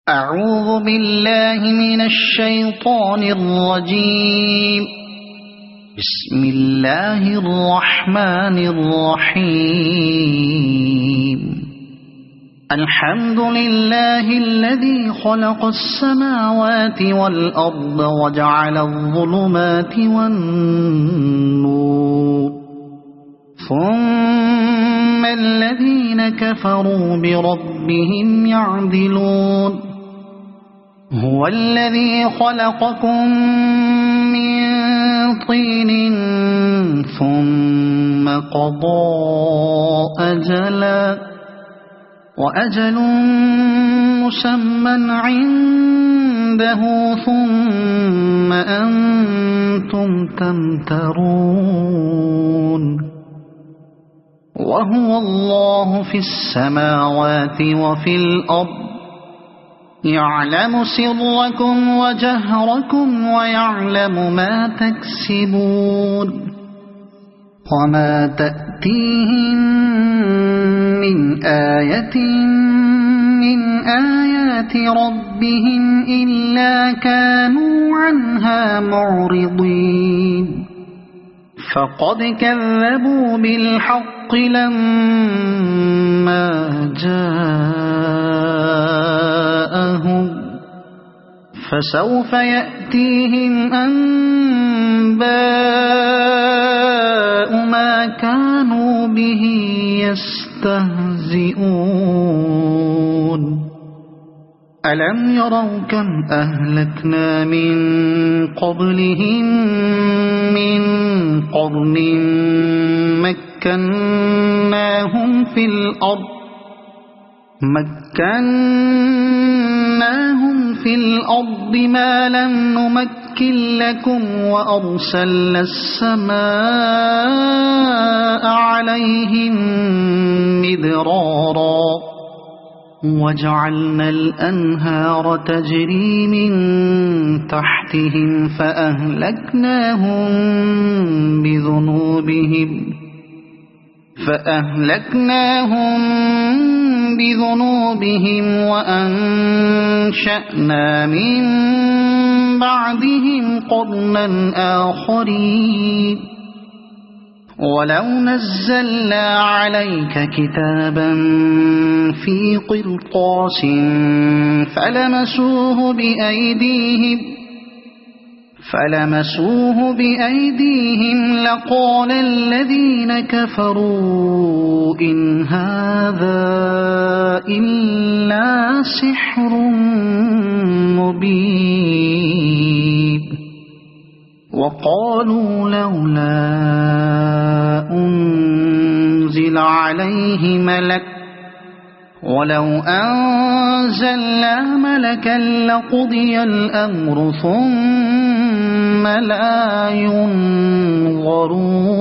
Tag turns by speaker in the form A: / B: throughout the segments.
A: أعوذ بالله من الشيطان الرجيم. بسم الله الرحمن الرحيم. الحمد لله الذي خلق السماوات والأرض وجعل الظلمات والنور، ثم الذين كفروا بربهم يعدلون. هو الذي خلقكم من طين ثم قضى أجلا، وأجل مسمى عنده، ثم أنتم تمترون. وهو الله في السماوات وفي الأرض، يعلم سركم وجهركم ويعلم ما تكسبون. وما تأتيهم من آية من آيات ربهم إلا كانوا عنها معرضين. فقد كذبوا بالحق لما جاءهم، فسوف يأتيهم أنباء ما كانوا به يستهزئون. ألم يروا كم أهلكنا من قبلهم من قرن مكناهم في الأرض ما لم نمكن لكم، وأرسلنا السماء عليهم مدرارا، وجعلنا الأنهار تجري من تحتهم فأهلكناهم بذنوبهم وأنشأنا من بعدهم قرنا آخرين. ولو نزلنا عليك كتابا في قرطاس فلمسوه بأيديهم لقال الذين كفروا إن هذا إلا سحر مبين. وقالوا لولا أنزل عليه ملك، ولو أنزلنا ملكا لقضي الأمر ثم لا ينظرون.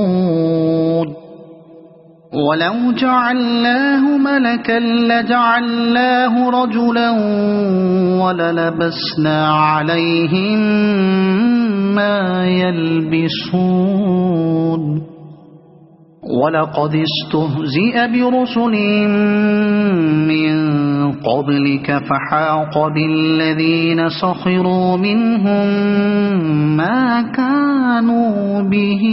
A: ولو جعلناه ملكا لجعلناه رجلا وللبسنا عليهم ما يلبسون. ولقد استهزئ برسل من قبلك فحاق بالذين سخروا منهم ما كانوا به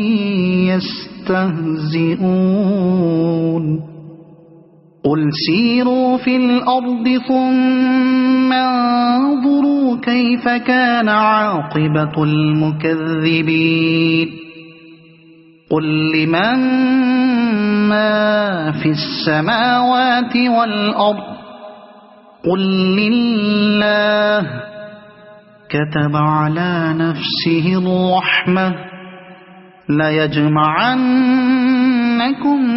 A: يستهزئون. قل سيروا في الأرض ثم انظروا كيف كان عاقبة المكذبين. قل لمن ما في السماوات والأرض، قل لله. كتب على نفسه الرحمة ليجمعنكم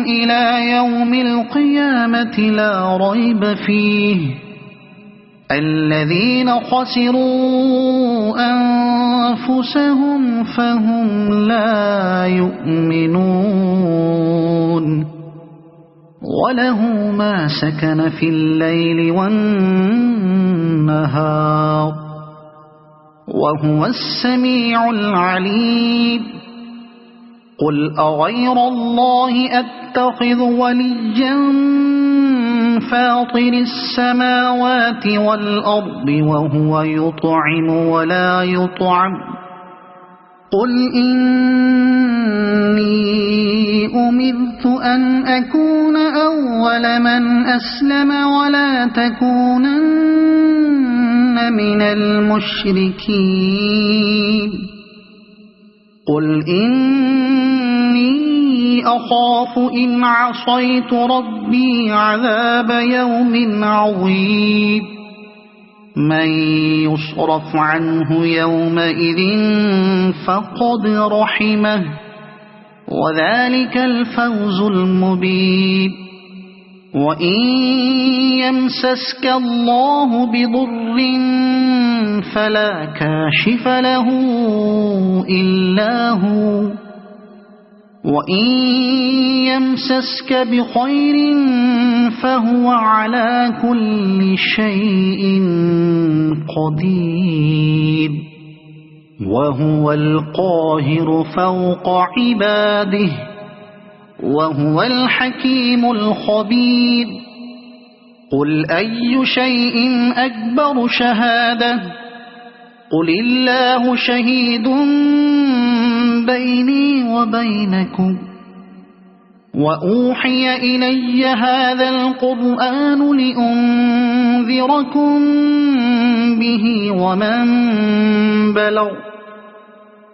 A: إلى يوم القيامة لا ريب فيه، الذين خسروا أنفسهم فهم لا يؤمنون. وله ما سكن في الليل والنهار، وهو السميع العليم. قل أغير الله أتخذ وليا فاطر السماوات والأرض وهو يطعم ولا يطعم قل إني أمرت أن أكون أول من أسلم ولا تكونن من المشركين قل إني أخاف إن عصيت ربي عذاب يوم عظيم من يصرف عنه يومئذ فقد رحمه وذلك الفوز المبين وإن يمسسك الله بضر فلا كاشف له إلا هو وإن يمسسك بخير فهو على كل شيء قدير وهو القاهر فوق عباده وهو الحكيم الخبير قل أي شيء أكبر شهادة قل الله شهيد بيني وبينكم وأوحي إلي هذا القرآن لأنذركم به ومن بلغ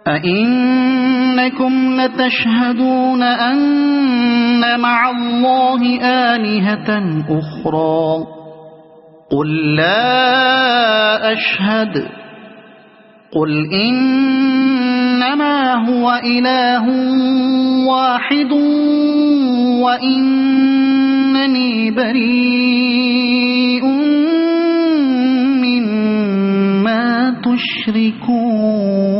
A: أئنكم لتشهدون أن مع الله آلهة أخرى قل لا أشهد قل إنما هو إله واحد وإنني بريء مما تشركون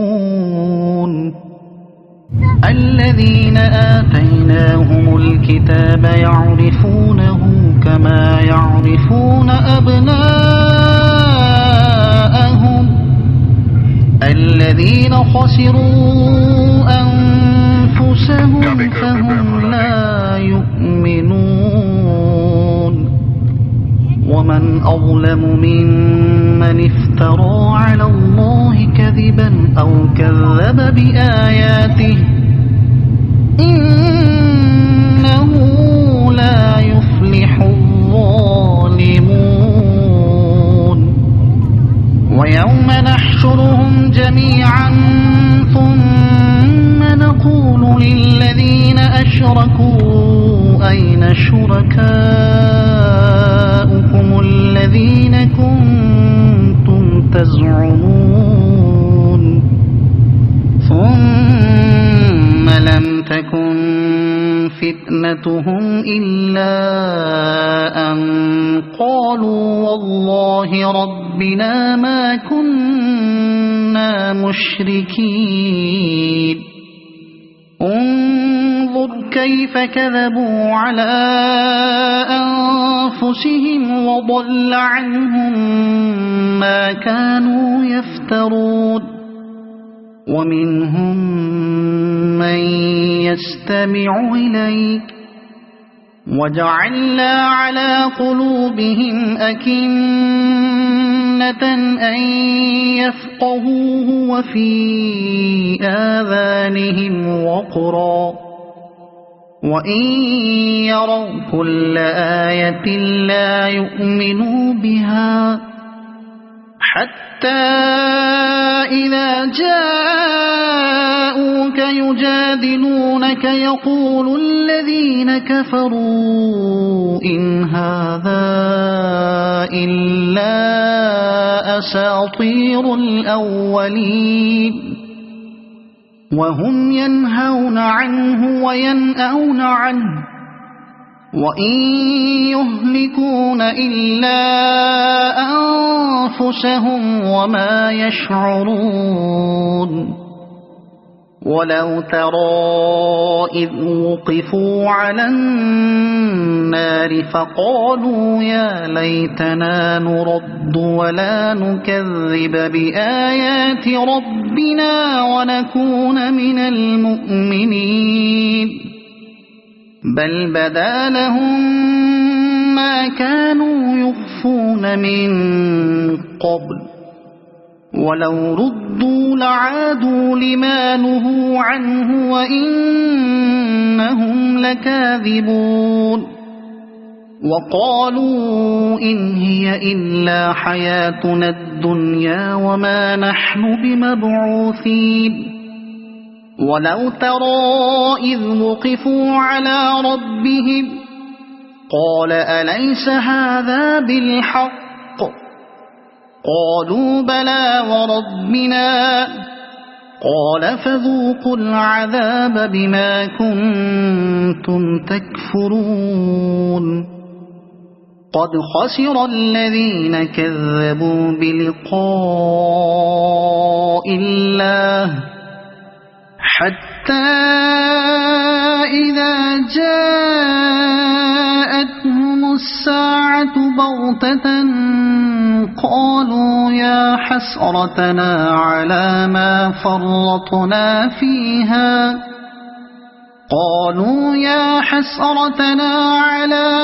A: الذين آتيناهم الكتاب يعرفونه كما يعرفون أبناءهم الذين خسروا أنفسهم فهم لا يؤمنون ومن أظلم ممن افترى على الله كذبا أو كذب بآياته إنه لا يفلح الظالمون ويوم نحشرهم جميعا ثم نقول للذين أشركوا أين شركاؤكم الذين كنتم تزعمون ثم لم تكن فتنتهم إلا أن قالوا والله ربنا ما كنا مشركين انظر كيف كذبوا على أنفسهم وضل عنهم ما كانوا يفترون ومنهم من يستمع إليك وجعلنا على قلوبهم أكنة أن يفقهوه وفي آذانهم وقرا وإن يروا كل آية لا يؤمنوا بها حتى إذا جاءوك يجادلونك يقول الذين كفروا إن هذا إلا أساطير الأولين وهم ينهون عنه وينأون عنه وإن يهلكون إلا أنفسهم وما يشعرون ولو ترى إذ وقفوا على النار فقالوا يا ليتنا نرد ولا نكذب بآيات ربنا ونكون من المؤمنين بل بدا لهم ما كانوا يخفون من قبل ولو ردوا لعادوا لما نهوا عنه وإنهم لكاذبون وقالوا إن هي إلا حياتنا الدنيا وما نحن بمبعوثين ولو ترى إذ وقفوا على ربهم قال أليس هذا بالحق قالوا بلى وربنا قال فذوقوا العذاب بما كنتم تكفرون قد خسر الذين كذبوا بلقاء الله حتى إذا جاءتهم الساعة بغتة قالوا يا حسرتنا على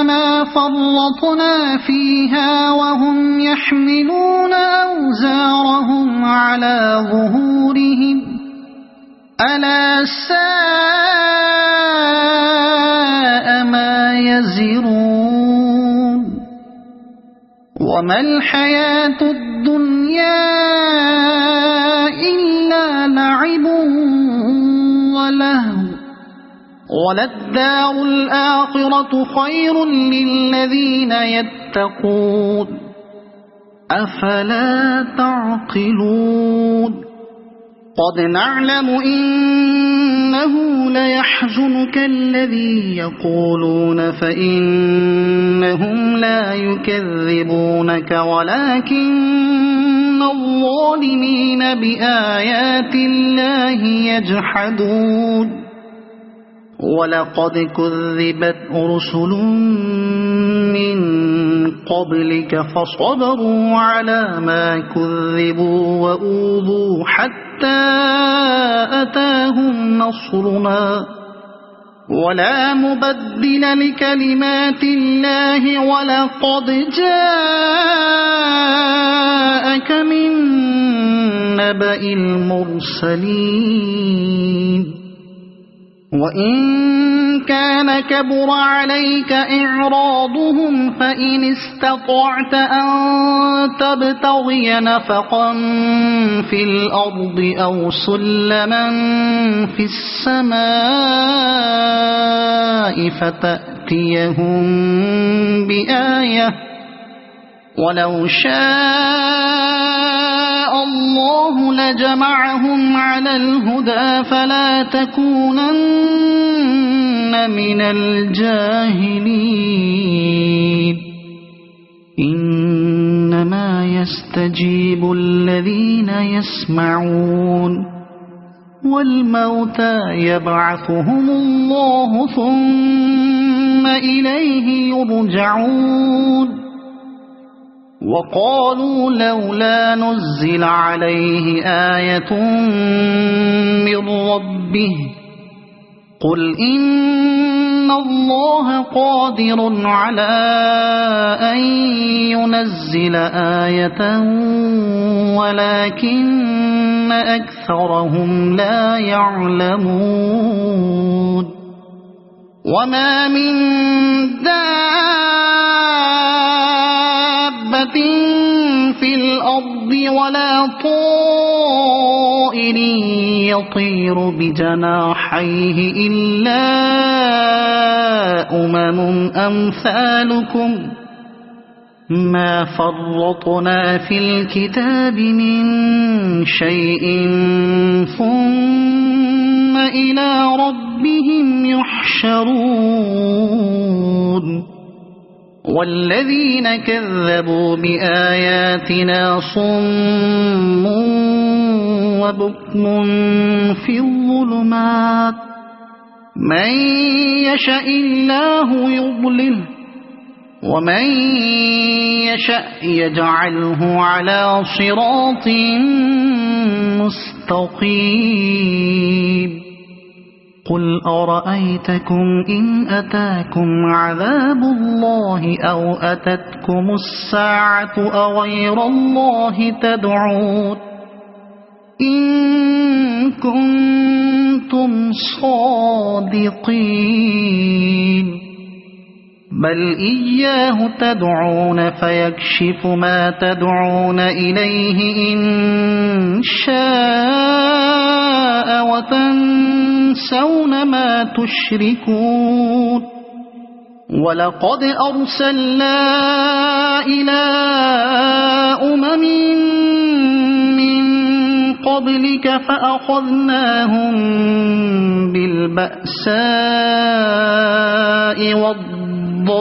A: ما فرطنا فيها وهم يحملون أوزارهم على ظهورهم ألا ساء ما يزرون وما الحياة الدنيا إلا لعب ولهو وللدار الآخرة خير للذين يتقون أفلا تعقلون قد نعلم إنه ليحزنك الذي يقولون فإنهم لا يكذبونك ولكن الظالمين بآيات الله يجحدون ولقد كذبت رسل من قبلك فصبروا على ما كذبوا وأوذوا حتى أتاهم نصرنا ولا مبدل لكلمات الله ولقد جاءك من نبأ المرسلين وإن كان كبر عليك إعراضهم فإن استطعت أن تبتغي نفقا في الأرض أو سلما في السماء فتأتيهم بآية ولو شاء الله لجمعهم على الهدى فلا تكونن من الجاهلين إنما يستجيب الذين يسمعون والموتى يبعثهم الله ثم إليه يرجعون وقالوا لولا نزل عليه آية من ربه قل إن الله قادر على أن ينزل آية ولكن أكثرهم لا يعلمون وما من دابة في الأرض ولا طائر يطير بجناحيه إلا أمثالكم ما فرطنا في الكتاب من شيء ثم إلى ربهم يحشرون والذين كذبوا بآياتنا صم وبكم في الظلمات من يشاء الله يضلله ومن يشاء يجعله على صراط مستقيم قل أرأيتكم إن أتاكم عذاب الله أو أتتكم الساعة أغير الله تدعون إن كنتم صادقين بل إياه تدعون فيكشف ما تدعون إليه إن شاء وتنسون ما تشركون ولقد أرسلنا إلى أمم من قبلك فأخذناهم بالبأساء والضراء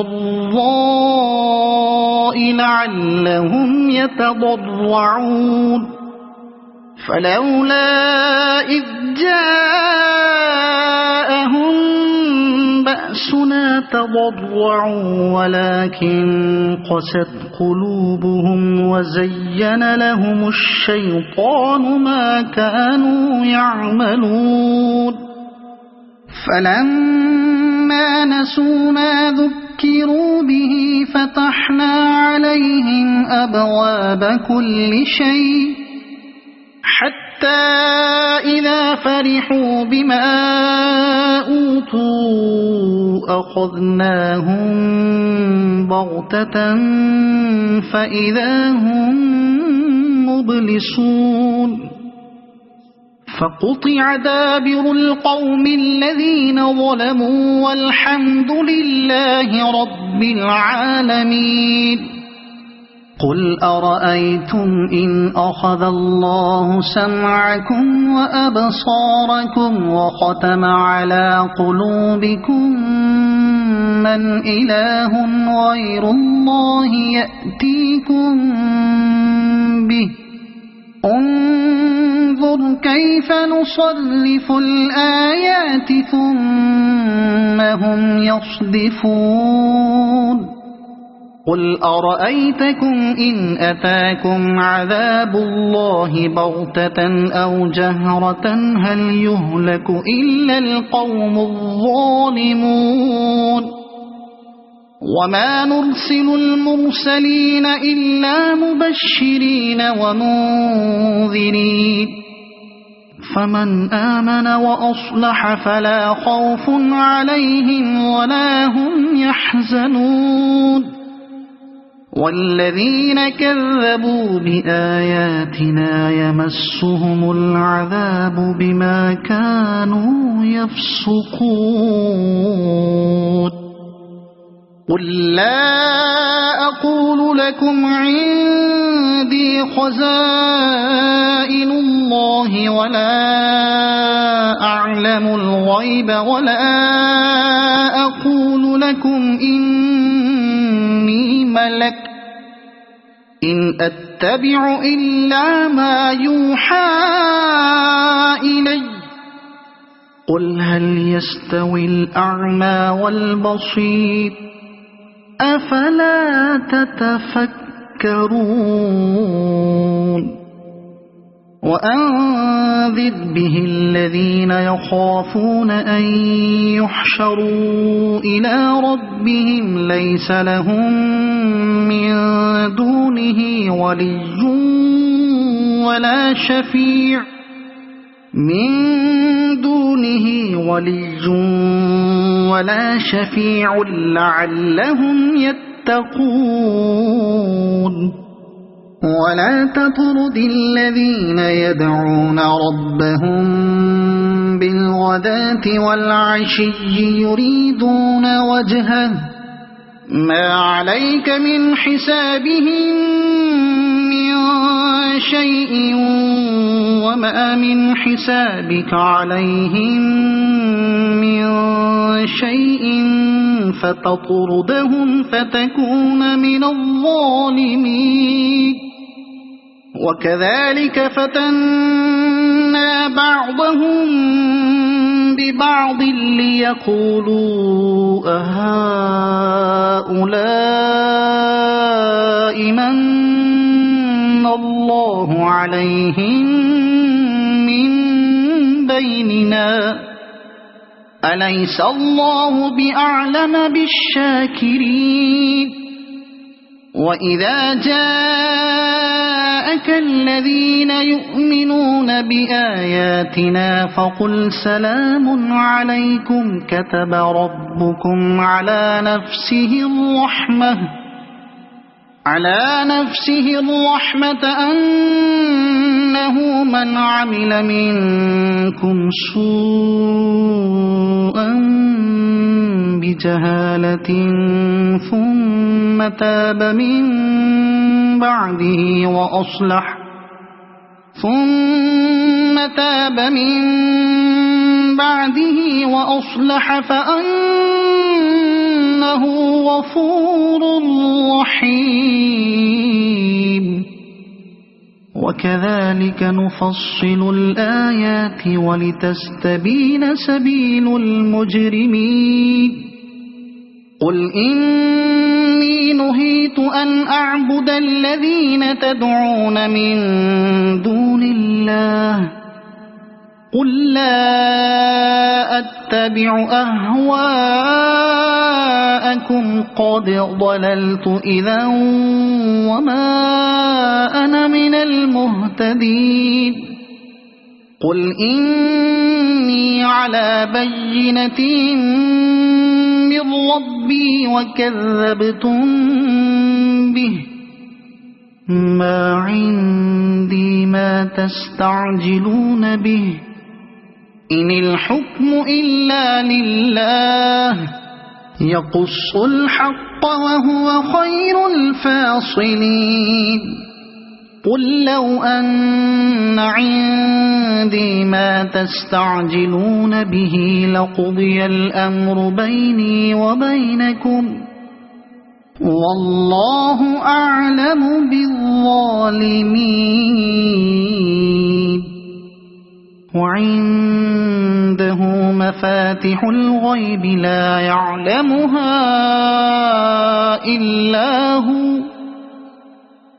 A: لعلهم يتضرعون فلولا إذ جاءهم بأسنا تضرعوا ولكن قست قلوبهم وزين لهم الشيطان ما كانوا يعملون فلما نسوا ما ذكروا به فتحنا عليهم أبواب كل شيء حتى إذا فرحوا بما أوتوا أخذناهم بغتة فإذا هم مبلسون فقطع دابر القوم الذين ظلموا والحمد لله رب العالمين قل أرأيتم إن أخذ الله سمعكم وأبصاركم وختم على قلوبكم من إله غير الله يأتيكم به انظر كيف نصرف الآيات ثم هم يصدفون قل أرأيتكم إن أتاكم عذاب الله بغتة أو جهرة هل يهلك إلا القوم الظالمون وما نرسل المرسلين إلا مبشرين ومنذرين فمن آمن وأصلح فلا خوف عليهم ولا هم يحزنون والذين كذبوا بآياتنا يمسهم العذاب بما كانوا يفسقون قل لا أقول لكم عندي خزائن الله ولا أعلم الغيب ولا أقول لكم إني ملك إن أتبع إلا ما يوحى إلي قل هل يستوي الأعمى والبصير أفلا تتفكرون وأنذر به الذين يخافون أن يحشروا إلى ربهم ليس لهم من دونه ولي ولا شفيع لعلهم يتقون ولا تطرد الذين يدعون ربهم بالغداة والعشي يريدون وجهه ما عليك من حسابهم من شيء وما من حسابك عليهم من شيء فتطردهم فتكون من الظالمين وكذلك فتنا بعضهم ببعض ليقولوا أهؤلاء من الله عليهم من بيننا أليس الله بأعلم بالشاكرين وإذا جاءك الذين يؤمنون بآياتنا فقل سلام عليكم كتب ربكم على نفسه الرحمة أنه من عمل منكم سوءا بجهالة ثم تاب من بعده وأصلح فأنه غفور رحيم وكذلك نفصل الآيات ولتستبين سبيل المجرمين قل إني نهيت أن أعبد الذين تدعون من دون الله قل لا أتبع أهواءكم قد ضللت إذا وما أنا من المهتدين قل إني على بينة من ربي وكذبتم به ما عندي ما تستعجلون به إن الحكم إلا لله يقص الحق وهو خير الفاصلين قل لو أن عندي ما تستعجلون به لقضي الأمر بيني وبينكم والله أعلم بالظالمين وعنده مفاتح الغيب لا يعلمها إلا هو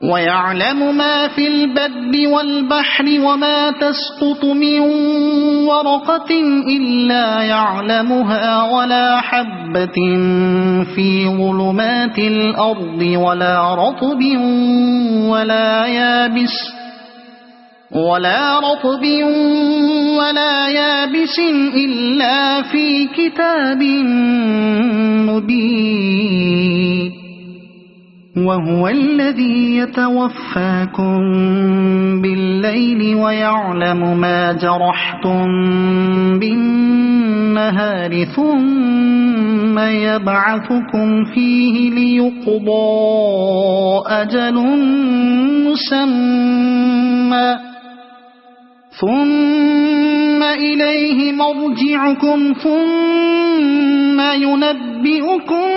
A: ويعلم ما في البر والبحر وما تسقط من ورقة إلا يعلمها ولا حبة في ظلمات الأرض ولا رطب ولا يابس إلا في كتاب مبين وهو الذي يتوفاكم بالليل ويعلم ما جرحتم بالنهار ثم يبعثكم فيه ليقضى أجل مسمى ثم إليه مرجعكم ثم ينبئكم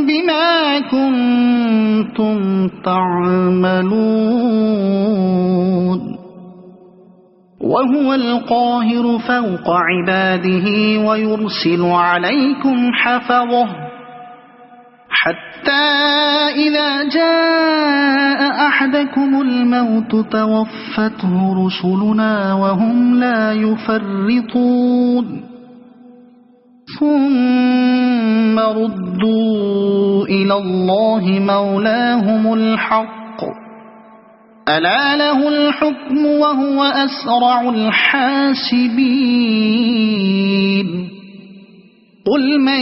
A: بما كنتم تعملون وهو القاهر فوق عباده ويرسل عليكم حفظه حتى إذا جاء أحدكم الموت توفته رسلنا وهم لا يفرطون ثم ردوا إلى الله مولاهم الحق ألا له الحكم وهو أسرع الحاسبين قل من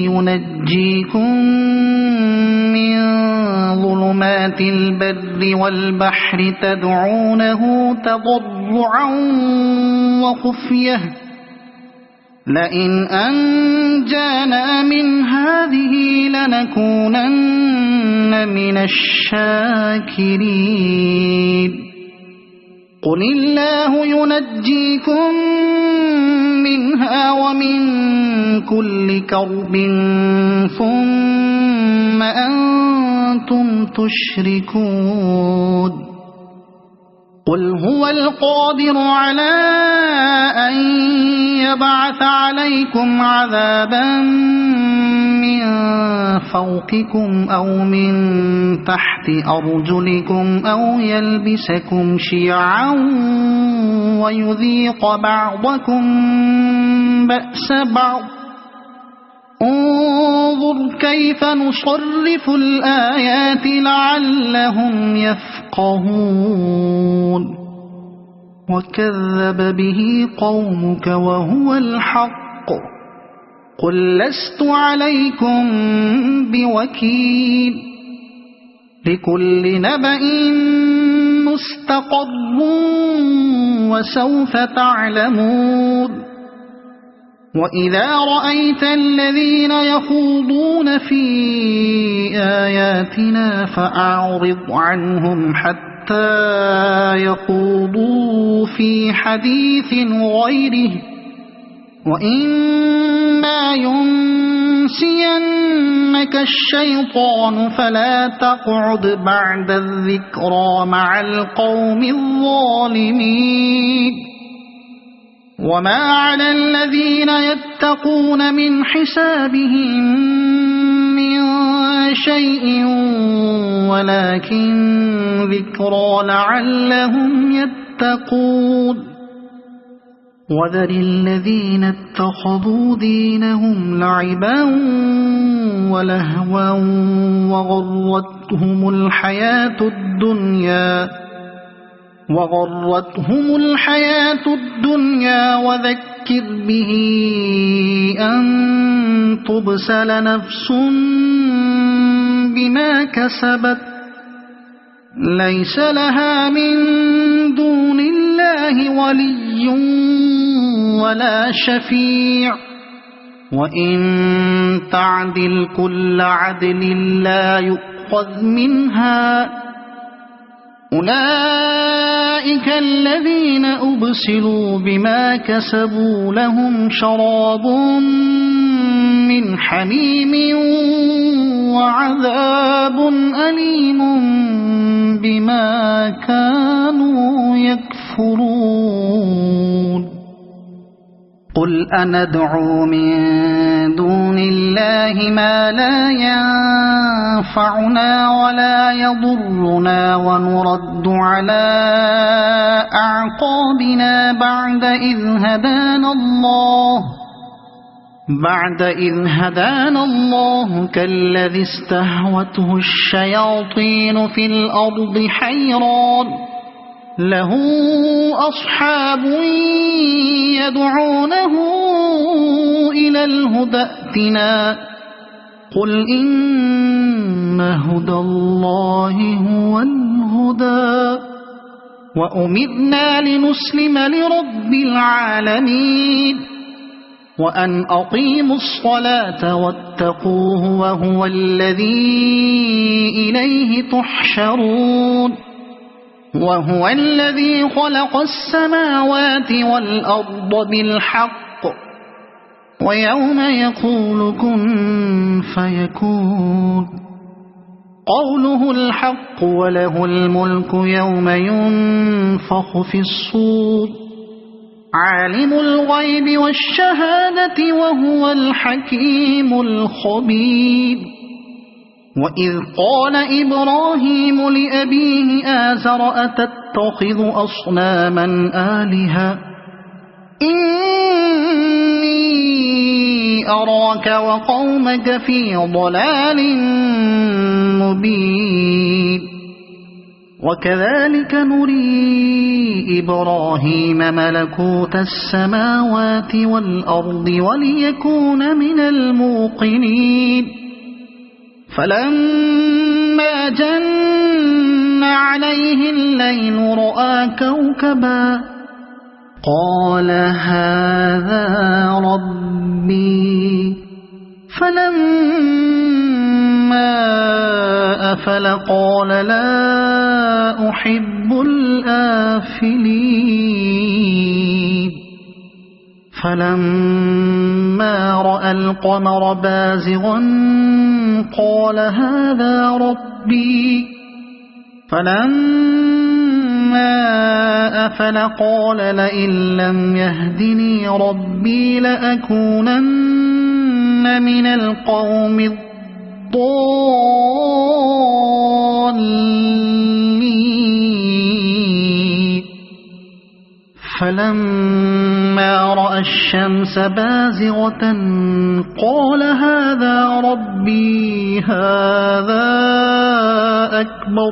A: ينجيكم من ظلمات البر والبحر تدعونه تضرعا وخفية لئن أنجانا من هذه لنكونن من الشاكرين قل الله ينجيكم منها ومن كل كرب ثم أنتم تشركون قل هو القادر على أن يبعث عليكم عذابا من فوقكم أو من تحت أرجلكم أو يلبسكم شيعا ويذيق بعضكم بأس بعض انظر كيف نصرف الآيات لعلهم يفقهون وكذب به قومك وهو الحق قل لست عليكم بوكيل لكل نبأ مستقر وسوف تعلمون وإذا رأيت الذين يخوضون في آياتنا فأعرض عنهم حتى يخوضوا في حديث غيره وإما ينسينك الشيطان فلا تقعد بعد الذكرى مع القوم الظالمين وما على الذين يتقون من حسابهم من شيء ولكن ذكرى لعلهم يتقون وذر الذين اتخذوا دينهم لعبا ولهوا وغرتهم الحياة الدنيا وذكر به أن تبسل نفس بما كسبت ليس لها من دون الله ولي ولا شفيع وإن تعدل كل عدل لا يؤخذ منها أولئك الذين أبسلوا بما كسبوا لهم شراب من حميم وعذاب أليم بما كانوا يكفرون قل أندعو من دون الله ما لا ينفعنا ولا يضرنا ونرد على أعقابنا بعد إذ هدانا الله كالذي استهوته الشياطين في الأرض حيران له أصحاب يدعونه إلى الهدى ائتنا قل إن هدى الله هو الهدى وأمرنا لنسلم لرب العالمين وأن أقيموا الصلاة واتقوه وهو الذي إليه تحشرون وهو الذي خلق السماوات والأرض بالحق ويوم يقول كن فيكون قوله الحق وله الملك يوم ينفخ في الصور عالم الغيب والشهادة وهو الحكيم الخبير وإذ قال إبراهيم لأبيه آزر أتتخذ أصناما آلهة إني أراك وقومك في ضلال مبين وكذلك نري إبراهيم ملكوت السماوات والأرض وليكون من الموقنين فلما جن عليه الليل رأى كوكبا قال هذا ربي فلما أفل قال لا أحب الآفلين فلما رأى القمر بازغا قال هذا ربي فلما أفل قال لئن لم يهدني ربي لأكونن من القوم الضالين فلما رأى الشمس بازغة قال هذا ربي هذا أكبر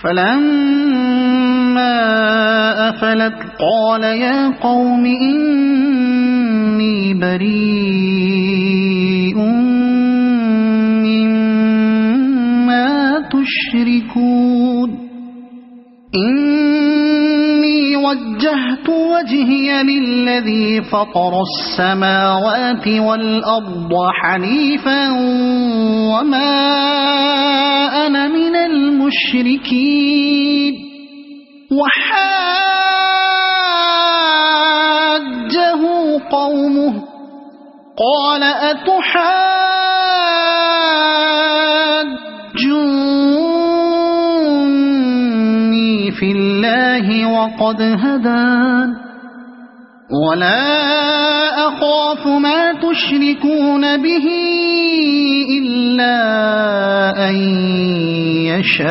A: فلما أفلت قال يا قوم إني بريء مما تشركون إني وجهت وجهي للذي فطر السماوات والأرض حنيفا وما أنا من المشركين وحاجه قومه قال أتحاجوني في الله وقد هدان ولا أخاف ما تشركون به إلا أن يشاء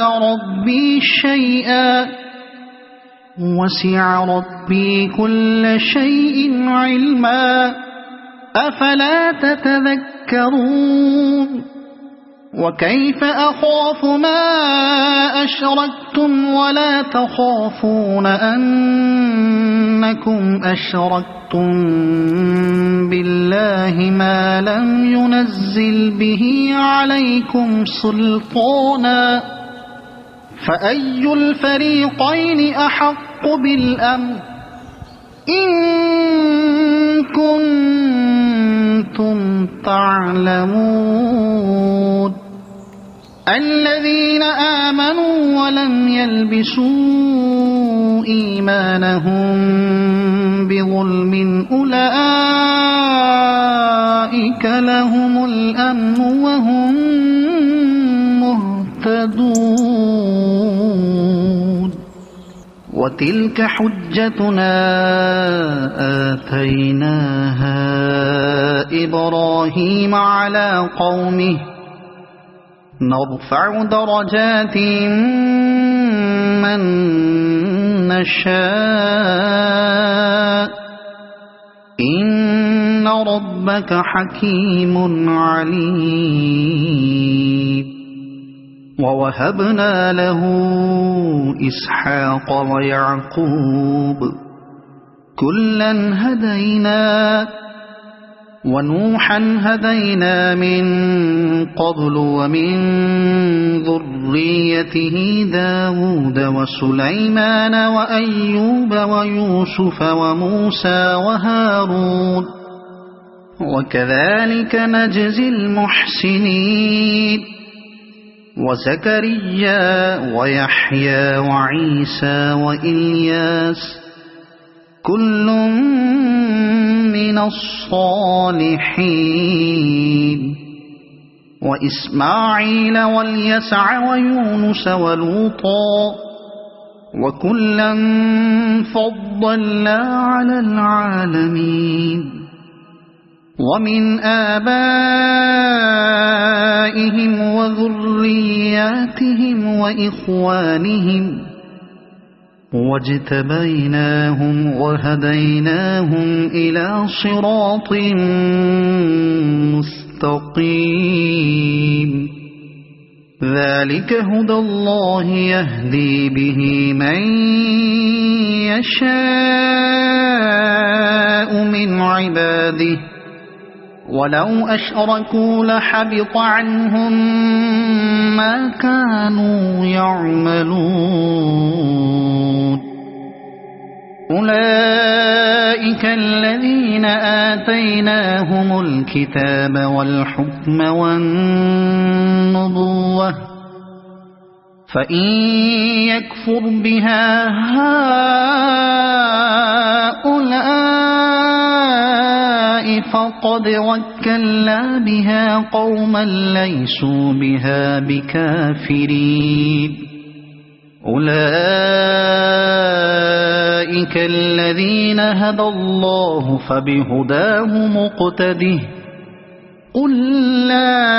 A: ربي شيئا وسع ربي كل شيء علما أفلا تتذكرون وكيف أخاف ما أشركتم ولا تخافون أنكم أشركتم بالله ما لم ينزل به عليكم سلطانا فأي الفريقين أحق بالأمن إن كنتم تعلمون الذين آمنوا ولم يلبسوا إيمانهم بظلم أولئك لهم الأمن وهم مهتدون وتلك حجتنا آتيناها إبراهيم على قومه نرفع درجات من نشاء إن ربك حكيم عليم ووهبنا له إسحاق ويعقوب كلا هدينا ونوحا هدينا من قبل ومن ذريته داود وسليمان وأيوب ويوسف وموسى وهارون وكذلك نجزي المحسنين وزكريا ويحيى وعيسى وإلياس كل من الصالحين وإسماعيل واليسع ويونس ولوطا وكلا فضلنا على العالمين ومن آبائهم وذرياتهم وإخوانهم واجتبيناهم وهديناهم إلى صراط مستقيم ذلك هدى الله يهدي به من يشاء من عباده ولو أشركوا لحبط عنهم ما كانوا يعملون أولئك الذين آتيناهم الكتاب والحكم والنبوة فإن يكفر بها هؤلاء فقد وكلنا بها قوما ليسوا بها بكافرين أولئك الذين هدى الله فبهداه مقتده قل لا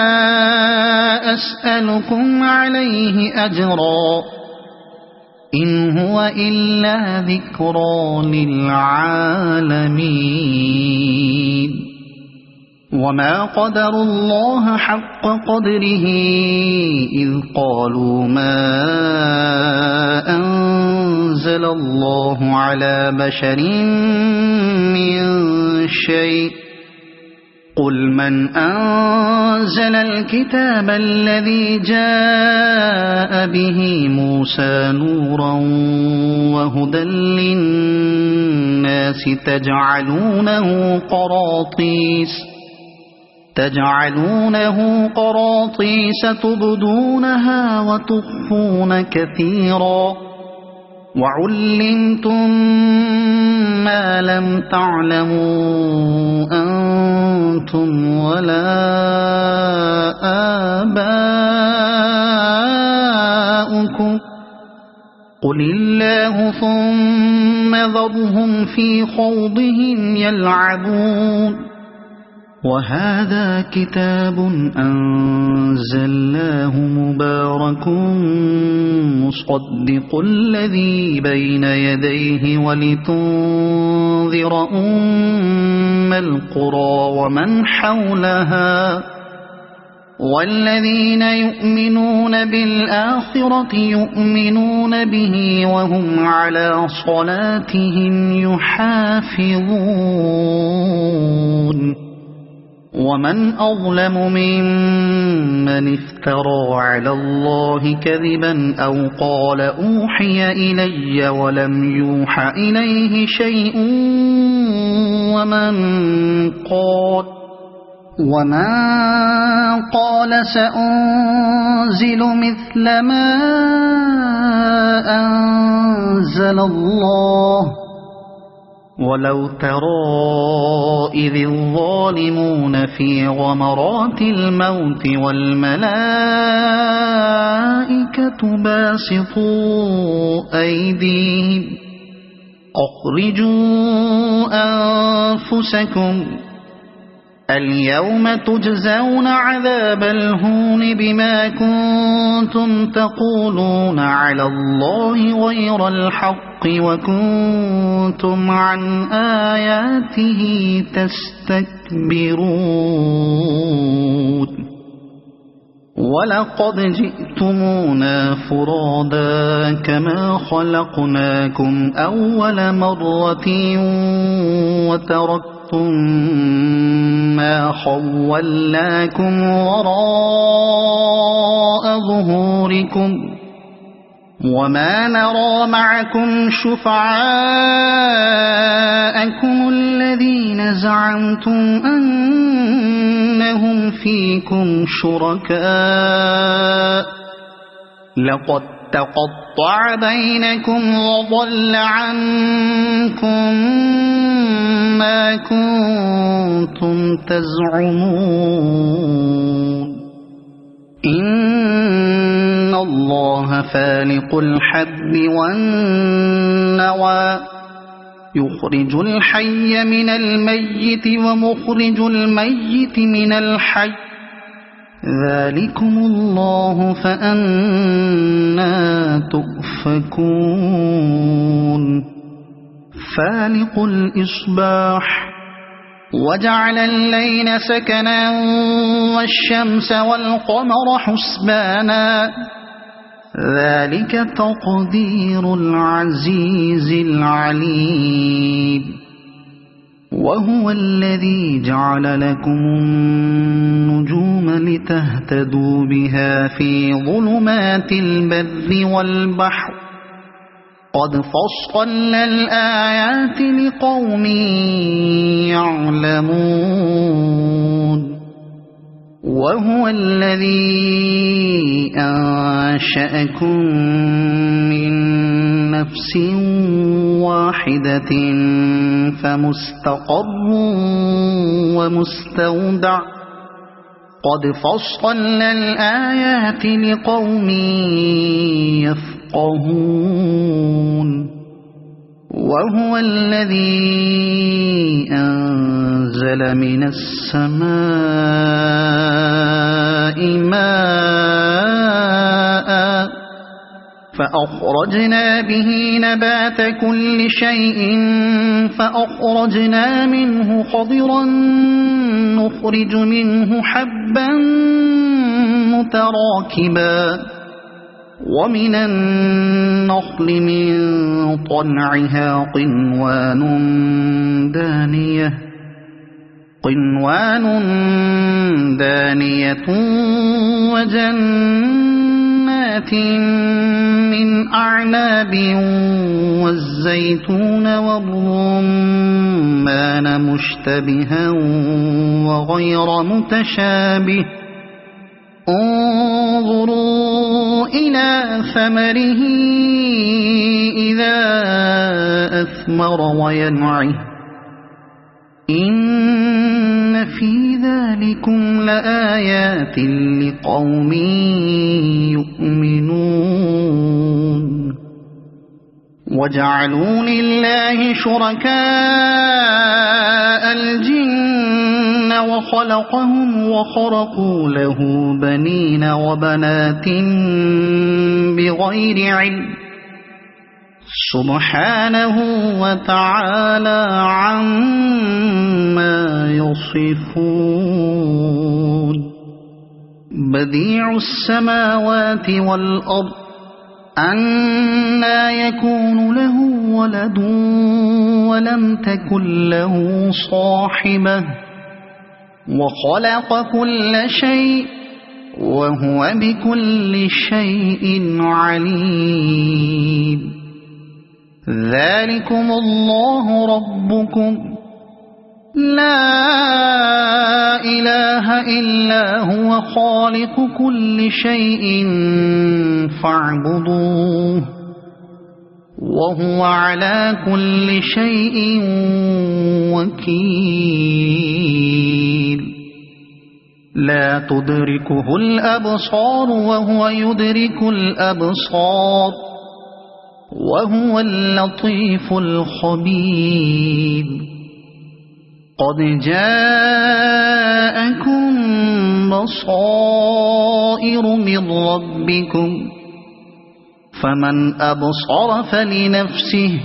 A: أسألكم عليه أجرا إن هو إلا ذكرى للعالمين وما قدروا الله حق قدره إذ قالوا ما أنزل الله على بشر من شيء قل من أنزل الكتاب الذي جاء به موسى نورا وهدى للناس تجعلونه قراطيس تبدونها وتخفون كثيرا وعلمتم ما لم تعلموا أنتم ولا آباؤكم قل الله ثم ذرهم في خوضهم يلعبون وهذا كتاب أنزلناه مبارك مصدق الذي بين يديه ولتنذر أم القرى ومن حولها والذين يؤمنون بالآخرة يؤمنون به وهم على صلاتهم يحافظون ومن أظلم ممن افترى على الله كذبا أو قال أوحي إلي ولم يوح إليه شيء ومن قال سأنزل مثل ما أنزل الله ولو ترى إذ الظالمون في غمرات الموت والملائكة باسطوا أيديهم أخرجوا أنفسكم اليوم تجزون عذاب الهون بما كنتم تقولون على الله غير الحق وكنتم عن آياته تستكبرون ولقد جئتمونا فرادا كما خلقناكم أول مرة وتركتم ما خولناكم وراء ظهوركم وما نرى معكم شفعاءكم الذين زعمتم أنهم فيكم شركاء لقد تقطع بينكم وضل عنكم ما كنتم تزعمون إن الله فالق الحب والنوى يخرج الحي من الميت ومخرج الميت من الحي ذلكم الله فأنى تؤفكون فالق الإصباح وجعل الليل سكنا والشمس والقمر حسبانا ذلك تقدير العزيز العليم وهو الذي جعل لكم النجوم لتهتدوا بها في ظلمات البر والبحر قد فصلنا الآيات لقوم يعلمون وهو الذي أنشأكم من نفس واحدة فمستقر ومستودع قد فصلنا الآيات لقوم يفقهون وهو الذي أنزل من السماء ماء فأخرجنا به نبات كل شيء فأخرجنا منه خضرا نخرج منه حبا متراكبا ومن النخل من طلعها قنوان دانية وجنات من أعناب والزيتون والرمان مشتبها وغير متشابه انظروا إلى ثمره إذا أثمر وينعه إن في ذلكم لآيات لقوم يؤمنون وجعلوا لله شركاء الجن وخلقهم وخرقوا له بنين وبنات بغير علم سبحانه وتعالى عما يصفون بديع السماوات والأرض أنى يكون له ولد ولم تكن له صاحبة وخلق كل شيء وهو بكل شيء عليم ذلكم الله ربكم لا إله إلا هو خالق كل شيء فاعبدوه وهو على كل شيء وكيل لا تدركه الأبصار وهو يدرك الأبصار وهو اللطيف الخبير قد جاءكم بصائر من ربكم فمن أبصر فلنفسه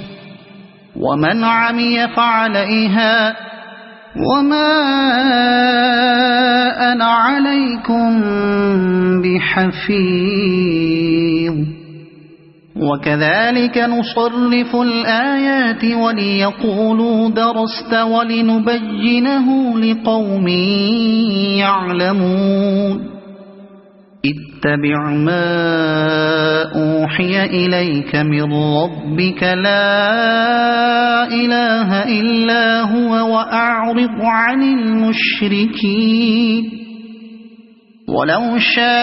A: ومن عمي فعليها وما أنا عليكم بحفيظ وكذلك نصرف الآيات وليقولوا درست ولنبينه لقوم يعلمون اتبع ما أوحي إليك من ربك لا إله إلا هو وأعرض عن المشركين ولو شاء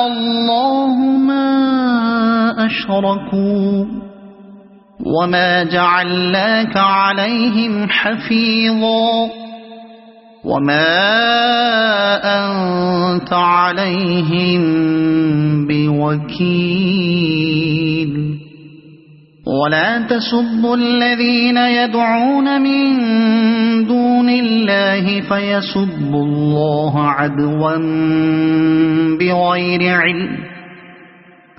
A: الله ما أشركوا وما جعلناك عليهم حفيظا وما أنت عليهم بوكيل ولا تسبوا الذين يدعون من دون الله فيسبوا الله عدوا بغير علم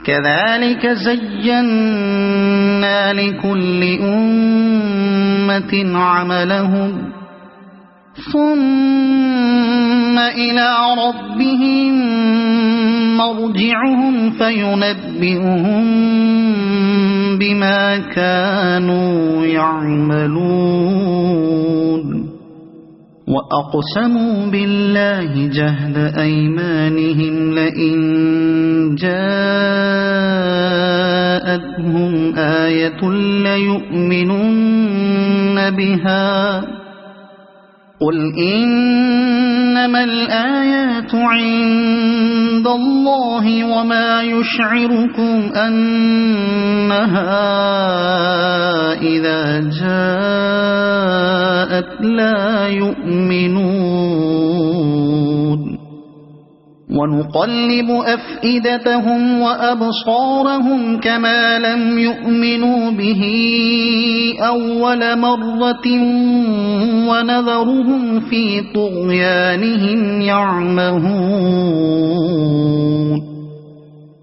A: كذلك زينا لكل أمة عملهم ثم إلى ربهم مرجعهم فينبئهم بما كانوا يعملون وأقسموا بالله جهد أيمانهم لئن جاءتهم آية ليؤمنن بها قل إنما الآيات عند الله وما يشعركم أنها إذا جاءت لا يؤمنون ونقلب أفئدتهم وأبصارهم كما لم يؤمنوا به أول مرة ونذرهم في طغيانهم يعمهون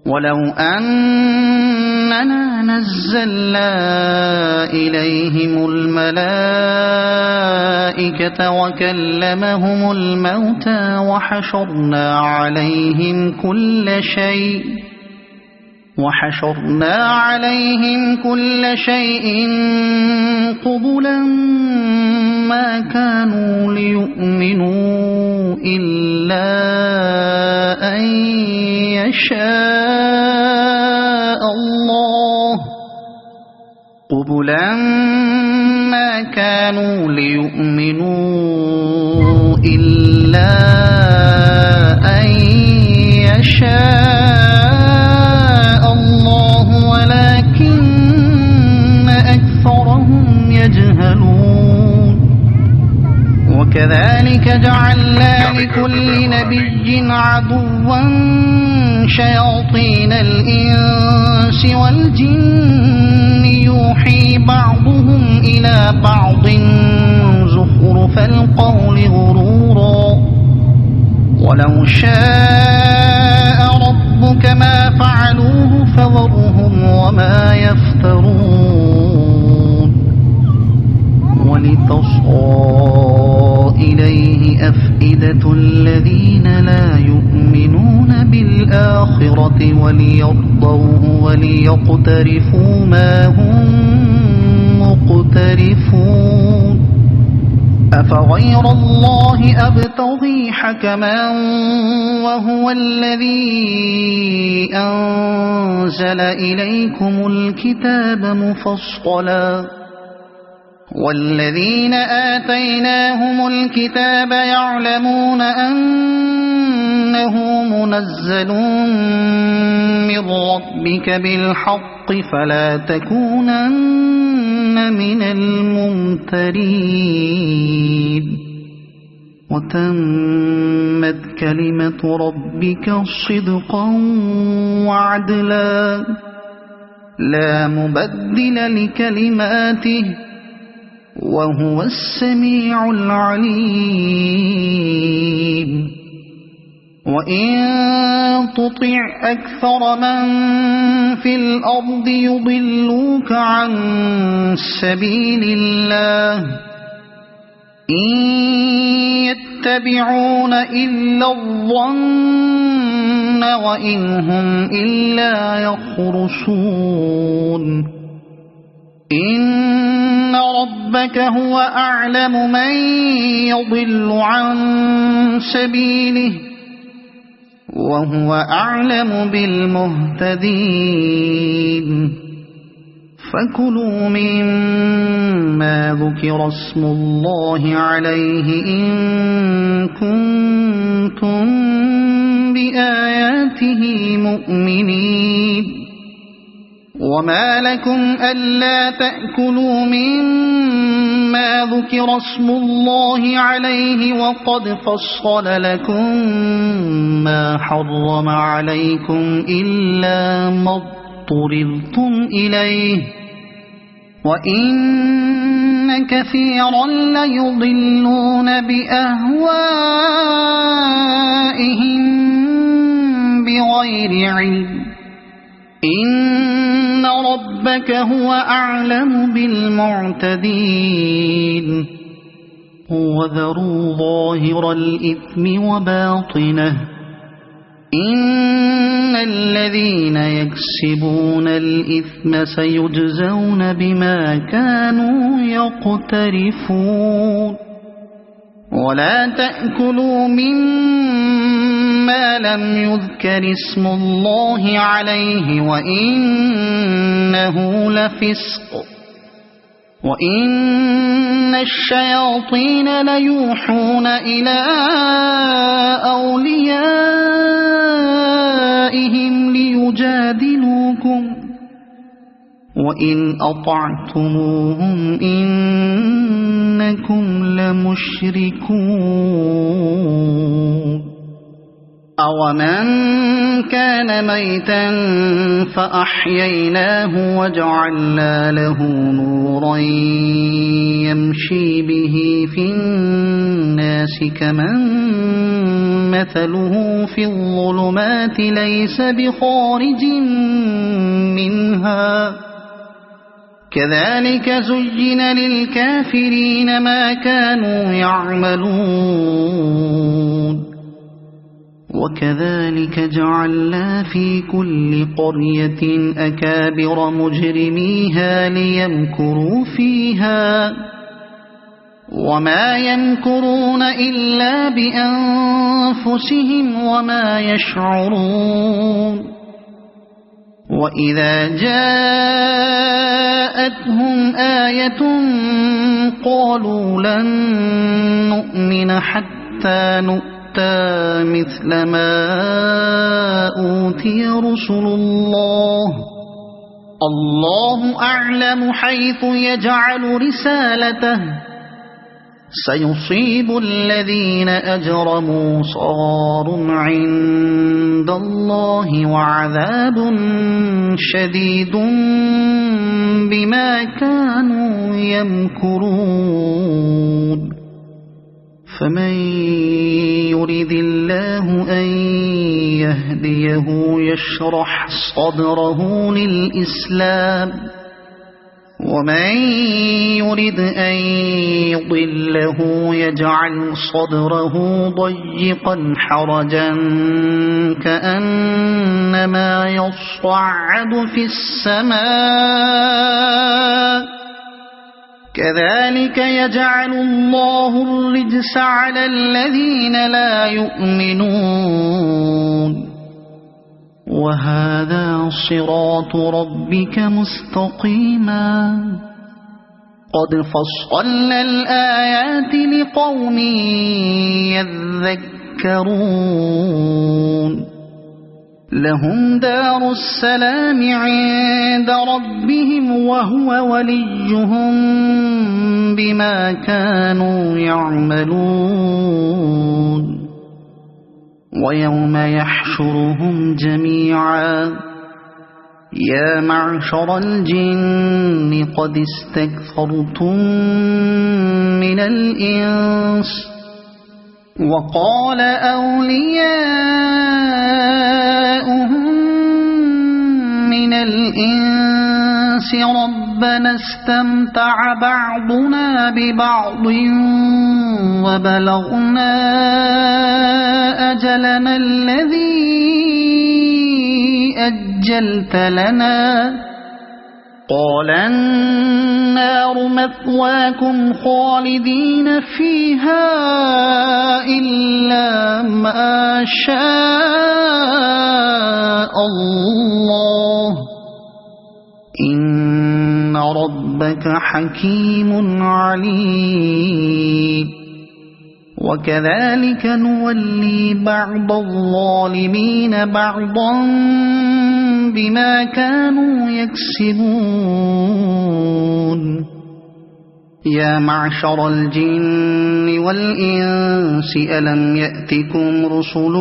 A: ولو أننا نزلنا إليهم الملائكة وكلمهم الموتى وحشرنا عليهم كل شيء قبلا ما كانوا ليؤمنوا إلا أن يشاء الله ولكن أكثرهم يجهلون وكذلك جعلنا لكل نبي عدوا شياطين الإنس والجن يوحي بعضهم إلى بعض زخرف القول غرورا ولو شاء ربك ما فعلوه فذرهم وما يفترون ولتصغى إليه أفئدة الذين لا يؤمنون بالآخرة وليرضوه وليقترفوا ما هم مقترفون أفغير الله أبتغي حكما وهو الذي أنزل إليكم الكتاب مفصلا والذين آتيناهم الكتاب يعلمون أنه منزل من ربك بالحق فلا تكونن من الممترين وتمت كلمة ربك صدقا وعدلا لا مبدل لكلماته وهو السميع العليم وإن تطع أكثر من في الأرض يضلوك عن سبيل الله إن يتبعون إلا الظن وإن هم إلا يخرصون إن ربك هو أعلم من يضل عن سبيله وهو أعلم بالمهتدين فكلوا مما ذكر اسم الله عليه إن كنتم بآياته مؤمنين وما لكم ألا تأكلوا مما ذكر اسم الله عليه وقد فصل لكم ما حرم عليكم إلا ما اضطررتم إليه وإن كثيرا ليضلون بأهوائهم بغير علم إن ربك هو أعلم بالمعتدين وذروا ظاهر الإثم وباطنه إن الذين يكسبون الإثم سيجزون بما كانوا يقترفون ولا تأكلوا مما لم يذكر اسم الله عليه وإنه لفسق وإن الشياطين ليوحون إلى أوليائهم ليجادلوكم وإن أطعتموهم إنكم لمشركون أَوَمَنْ كَانَ مَيْتًا فَأَحْيَيْنَاهُ وَجَعَلْنَا لَهُ نُورًا يَمْشِي بِهِ فِي النَّاسِ كَمَنْ مَثَلُهُ فِي الظُّلُمَاتِ لَيْسَ بِخَارِجٍ مِنْهَا كَذَلِكَ زُيِّنَ لِلْكَافِرِينَ مَا كَانُوا يَعْمَلُونَ وَكَذَلِكَ جَعَلْنَا فِي كُلِّ قَرْيَةٍ أَكَابِرَ مُجْرِمِيهَا لِيَمْكُرُوا فِيهَا وَمَا يَمْكُرُونَ إِلَّا بِأَنفُسِهِمْ وَمَا يَشْعُرُونَ وَإِذَا جَاءَتْهُمْ آيَةٌ قَالُوا لَن نُّؤْمِنَ حَتَّى نُؤْتَىٰ مِثْلَ مَا أُوتِيَ رُسُلُ اللَّهُ أَعْلَمُ حَيْثُ يَجْعَلُ رِسَالَتَهُ سَيُصِيبُ الَّذِينَ أَجْرَمُوا صَغَارٌ عِندَ اللَّهِ وَعَذَابٌ شَدِيدٌ بِمَا كَانُوا يَمْكُرُونَ فَمَن يُرِدِ اللَّهُ أَن يَهْدِيَهُ يَشْرَحْ صَدْرَهُ لِلْإِسْلَامِ وَمَن يُرِدْ أَن يُضِلَّهُ يَجْعَلْ صَدْرَهُ ضَيِّقًا حَرَجًا كَأَنَّمَا يَصَّعَّدُ فِي السَّمَاءِ كَذَلِكَ يَجْعَلُ اللَّهُ الرِّجْسَ عَلَى الَّذِينَ لَا يُؤْمِنُونَ وَهَذَا صِرَاطُ رَبِّكَ مُسْتَقِيمًا قَدْ فَصَّلْنَا الْآيَاتِ لِقَوْمٍ يَذَّكَّرُونَ لَهُمْ دَارُ السَّلَامِ عِندَ رَبِّهِمْ وَهُوَ وَلِيُّهُم بِمَا كَانُوا يَعْمَلُونَ وَيَوْمَ يَحْشُرُهُمْ جَمِيعًا يَا مَعْشَرَ الْجِنِّ قَدِ اسْتَكْثَرْتُم مِّنَ الْإِنسِ وَقَالَ أَوْلِيَاؤُهُم مِّنَ الْإِنسِ رَبَّنَا اسْتَمْتَعَ بَعْضُنَا بِبَعْضٍ وَبَلَغْنَا أَجَلَنَا الَّذِي أَجَّلْتَ لَنَا قَالَ النَّارُ مَثْوَاكُمْ خَالِدِينَ فِيهَا إِلَّا مَا شَاءَ اللَّهُ إِنَّ رَبَّكَ حَكِيمٌ عَلِيمٌ وَكَذَلِكَ نُوَلِّي بَعْضَ الظَّالِمِينَ بَعْضًا بِمَا كَانُوا يَكْسِبُونَ يَا مَعْشَرَ الْجِنِّ وَالْإِنسِ أَلَمْ يَأْتِكُمْ رُسُلٌ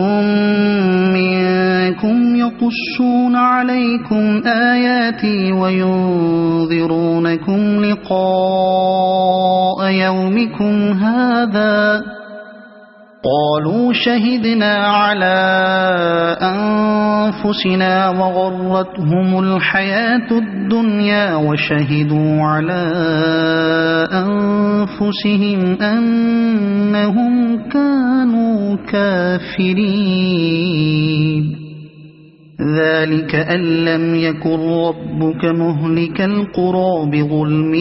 A: مِّنكُمْ يَقُصُّونَ عَلَيْكُمْ آيَاتِي وَيُنذِرُونَكُمْ لِقَاءَ يَوْمِكُمْ هَٰذَا قَالُوا شَهِدْنَا عَلَىٰ أَنفُسِنَا وَغَرَّتْهُمُ الْحَيَاةُ الدُّنْيَا وَشَهِدُوا عَلَىٰ أَنفُسِهِمْ أَنَّهُمْ كَانُوا كَافِرِينَ ذَلِكَ أَن لَّمْ يَكُن رَّبُّكَ مُهْلِكَ الْقُرَىٰ بِظُلْمٍ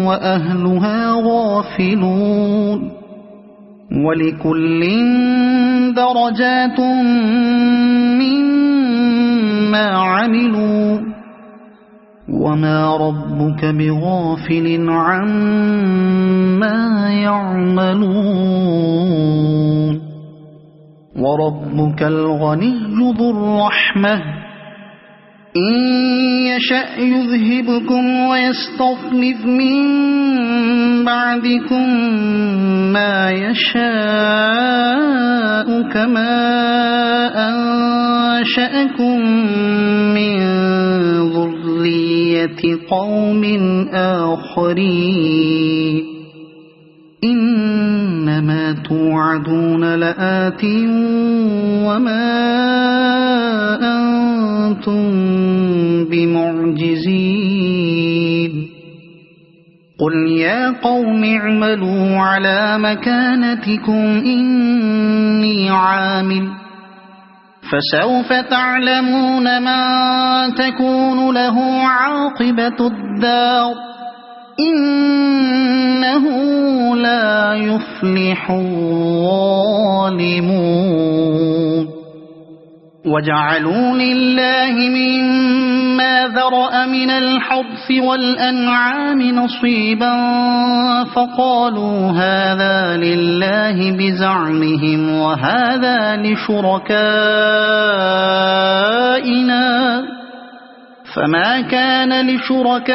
A: وَأَهْلُهَا غَافِلُونَ وَلِكُلٍّ دَرَجَاتٌ مِّمَّا عَمِلُوا وَمَا رَبُّكَ بِغَافِلٍ عَمَّا يَعْمَلُونَ وَرَبُّكَ الْغَنِيُّ ذُو الرَّحْمَةِ إن يشأ يذهبكم ويستخلف من بعدكم ما يشاء كما أنشأكم من ذرية قوم آخرين إنما توعدون لآت وما أنتم بمعجزين قل يا قوم اعملوا على مكانتكم إني عامل فسوف تعلمون من تكون له عاقبة الدار إنه لا يفلح الظالمون وجعلوا لله مما ذرأ من الحرث والأنعام نصيبا فقالوا هذا لله بزعمهم وهذا لشركائنا فما كان لشركائهم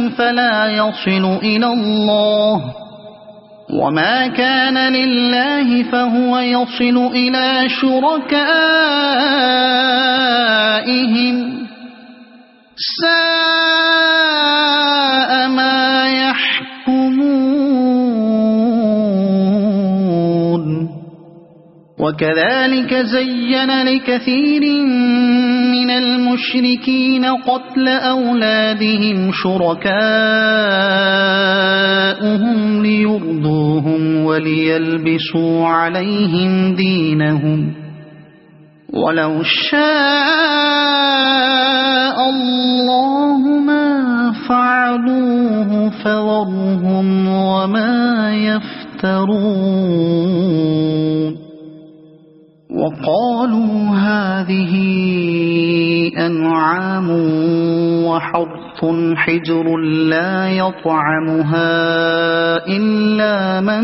A: فلا يصل إلى الله وما كان لله فهو يصل إلى شركائهم ساء ما يحكمون وكذلك زين لكثير من المشركين قتل أولادهم شركاؤهم ليرضوهم وليلبسوا عليهم دينهم ولو شاء الله ما فعلوه فذرهم وما يفترون وقالوا هذه أنعام وحرث حجر لا يطعمها إلا من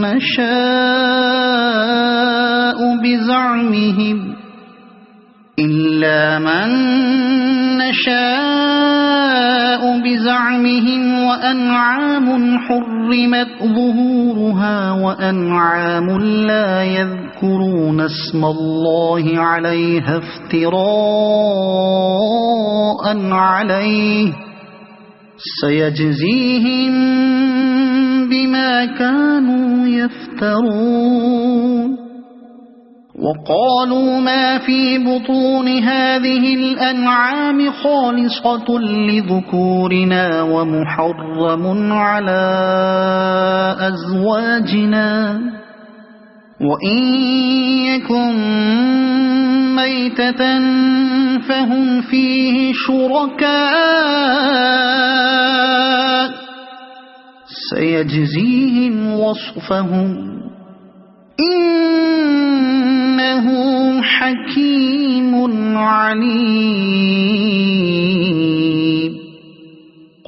A: نشاء بزعمهم وأنعام حرمت ظهورها وأنعام لا يذكرون اسم الله عليها افتراء عليه سيجزيهم بما كانوا يفترون وقالوا ما في بطون هذه الأنعام خالصة لذكورنا ومحرم على أزواجنا وإن يكن ميتة فهم فيه شركاء سيجزيهم وصفهم إنه حكيم عليم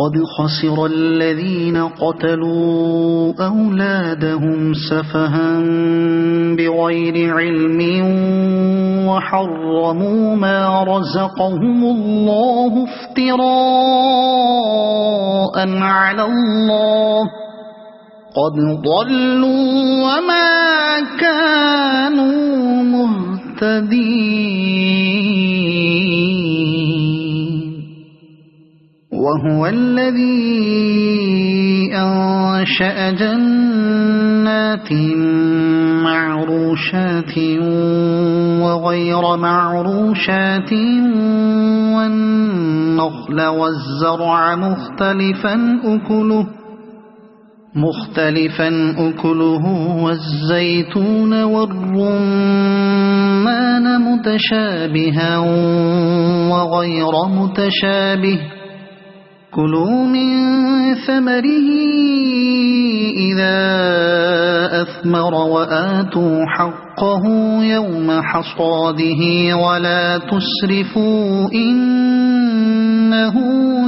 A: قد خسر الذين قتلوا أولادهم سفها بغير علم وحرموا ما رزقهم الله افتراء على الله قد ضلوا وما كانوا مهتدين وهو الذي أنشأ جنات معروشات وغير معروشات والنخل والزرع مختلفا أكله والزيتون والرمان متشابها وغير متشابه كلوا من ثمره إذا أثمر وآتوا حقه يوم حصاده ولا تسرفوا إنه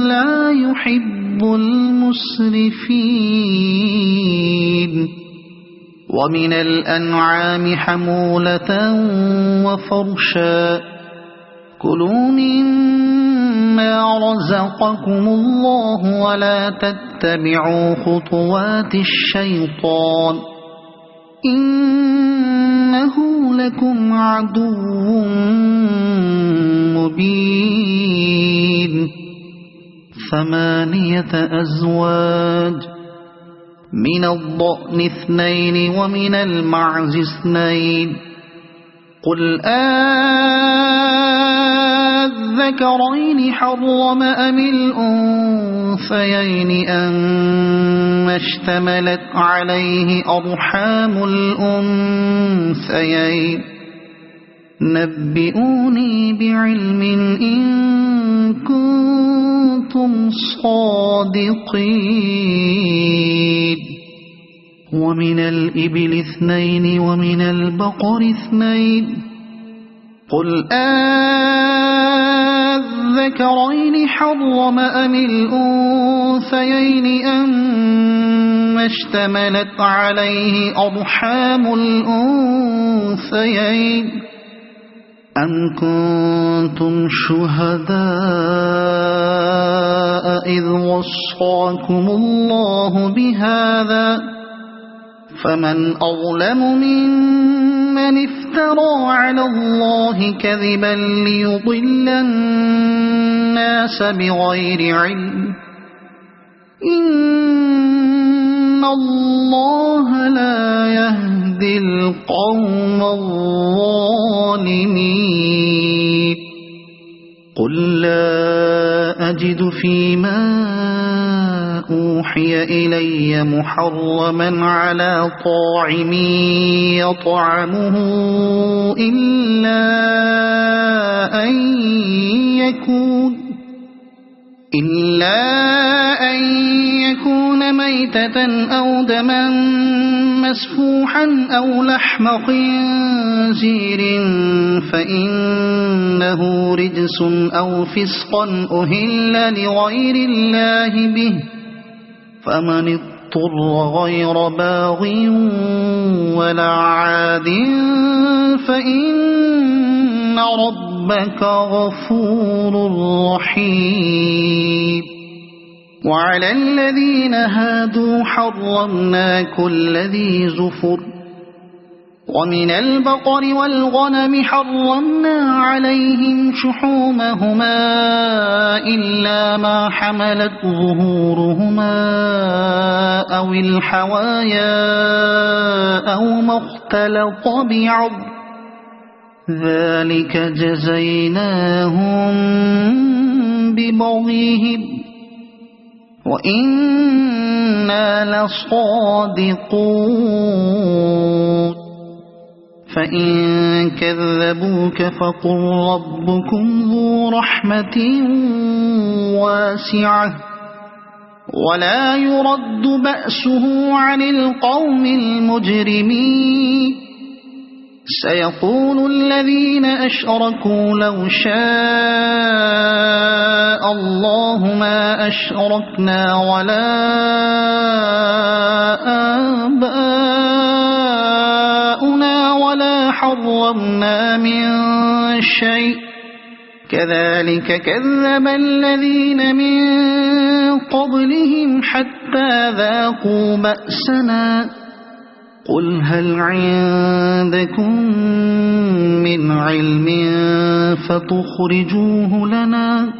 A: لا يحب المسرفين ومن الأنعام حمولة وفرشا كلوا مما رزقكم الله ولا تتبعوا خطوات الشيطان إنه لكم عدو مبين 8 أزواج من الضأن 2 ومن المعز 2 قل الذكرين حرم أم الأنثيين أما اشتملت عليه أرحام الأنثيين نبئوني بعلم إن كنتم صادقين ومن الإبل 2 ومن البقر 2 قل الذكرين حرم أم الأنثيين أما اشتملت عليه أرحام الأنثيين أم كنتم شهداء إذ وصاكم الله بهذا فمن أظلم ممن افترى على الله كذبا ليضل الناس بغير علم إن الله لا يهدي القوم الظالمين قل لا أجد فيما أوحي إلي محرما على طاعم يطعمه إلا أن يكون ميتة أو دما مسفوحا أو لحم خنزير فإنه رجس أو فسقا أهل لغير الله به فمن اضطر غير باغ ولا عاد فإن ربك غفور رحيم وعلى الذين هادوا حرمنا كل ذي زفر ومن البقر والغنم حرمنا عليهم شحومهما إلا ما حملت ظهورهما أو الحوايا أو ما اختلط بعض ذلك جزيناهم ببغيهم وإنا لصادقون فإن كذبوك فقل ربكم ذو رحمة واسعة ولا يرد بأسه عن القوم المجرمين سيقول الذين أشركوا لو شاء الله ما أشركنا ولا آباؤنا ولا حرمنا من شيء كذلك كذب الذين من قبلهم حتى ذاقوا بأسنا قل هل عندكم من علم فتخرجوه لنا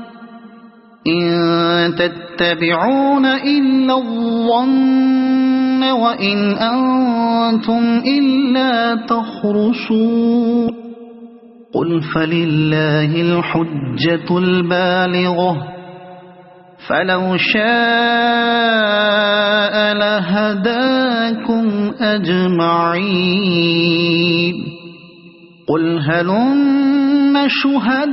A: إن تتبعون إلا الظن وإن أنتم إلا تخرصون قل فلله الحجة البالغة فلو شاء لهداكم أجمعين قل هلم شهداءكم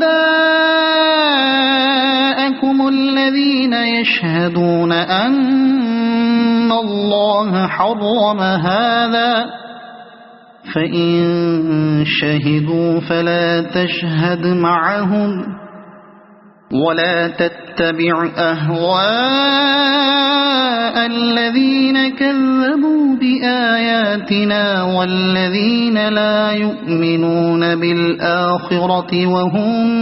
A: الذين يشهدون أن الله حرم هذا فإن شهدوا فلا تشهد معهم ولا تتبع أهواء الذين كذبوا بآياتنا والذين لا يؤمنون بالآخرة وهم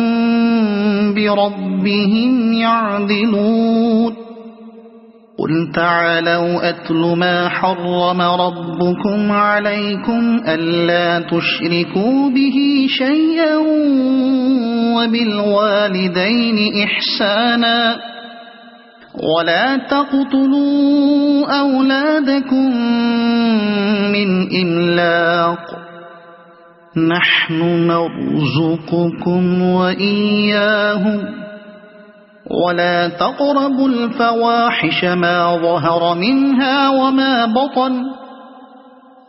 A: بربهم يعدلون قل تعالوا أتل ما حرم ربكم عليكم ألا تشركوا به شيئا وبالوالدين إحسانا ولا تقتلوا أولادكم من إملاق نحن نرزقكم وإياهم ولا تقربوا الفواحش ما ظهر منها وما بطن